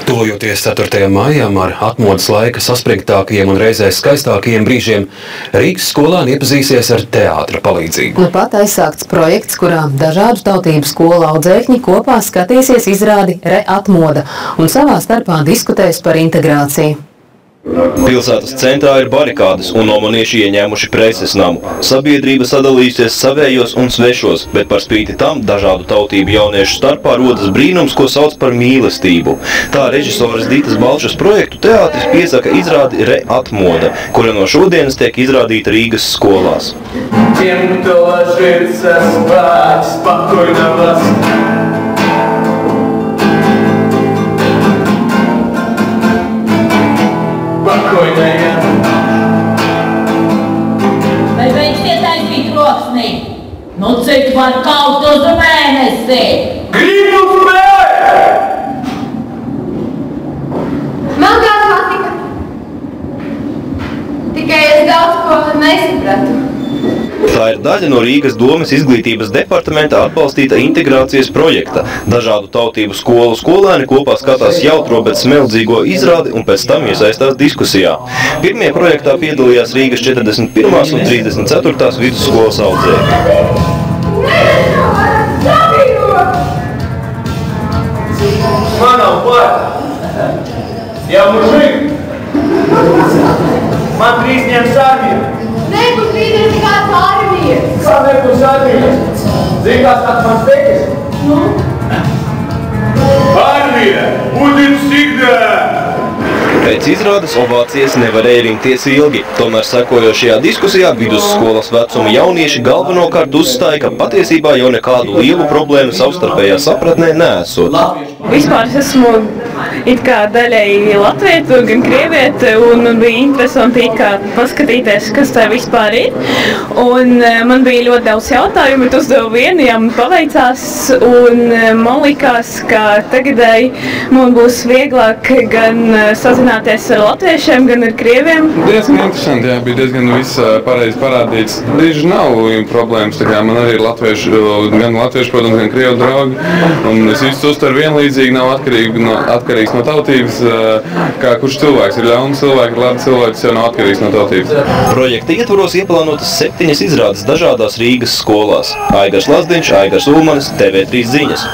Tuvojoties 4. maijam ar atmodas laika saspringtākajiem un reizē skaistākajiem brīžiem, Rīgas skolāni iepazīsies ar teātra palīdzību. Nu pat aizsākts projekts, kurā dažādu tautību skolu audzēkņi kopā skatīsies izrādi Re-atmoda un savā starpā diskutēs par integrāciju. Pilsētas centrā ir barikādes un omanieši ieņēmuši preses namu. Sabiedrība sadalījusies savējos un svešos, bet par spīti tam dažādu tautību jauniešu starpā rodas brīnums, ko sauc par mīlestību. Tā režisoras Ditas Balčas projektu teātris piesaka izrādi Re-atmoda, kura no šodienas tiek izrādīta Rīgas skolās. Vai viņš ietaisīt troksnī? Nu cik var kaut uz mēnesi? Gribu spēt! Man kāds patika. Tikai es daudz ko nesapratu. Tā ir daļa no Rīgas domes izglītības departamenta atbalstīta integrācijas projekta. Dažādu tautību skolu skolēni kopā skatās jautro, bet smeldzīgo izrādi un pēc tam iesaistās diskusijā. Pirmie projektā piedalījās Rīgas 41. un 34. vidusskolas audzēkņi. Man nav pār! Jā, mužīgi! Man trīsņēms armija! Nebūs brīdieši kāds armijas! Kā nebūs armijas? Zini, kāds tāds mans tekis? Nu? Armija! Budin sigdā! Pēc izrādes ovācijas nevarēja rimties ilgi. Tomēr sekojošajā diskusijā vidusskolas vecuma jaunieši galvenokārt uzstāja, ka patiesībā jau nekādu lielu problēmu savstarpējā sapratnē neesot. Vispār es esmu it kā daļai latvieta, gan krieviete, un bija interesanti paskatīties, kas tā vispār ir. Un man bija ļoti daudz jautājumu, bet uzdevu vienu, ja man paveicās, un man likās, ka tagadēji man būs vieglāk gan sazināties ar latviešiem, gan ar krieviem. Diezgan interesanti, jā, bija diezgan viss pareizi parādīts. Brīži nav problēmas, tā kā man arī ir latvieši, gan latvieši, protams, gan krievu draugi, un es visu uztveru vienlīdzīgi, nav atkarīgs no tautības, kā kurš cilvēks ir ļauns cilvēks, ir labi cilvēks, jau nav atkarīgs no tautības. Projekta ietvaros ieplānotas 7 izrādes dažādās Rīgas skolās. Aigars Lazdiņš, Aigars Ulmanis, TV3 ziņas.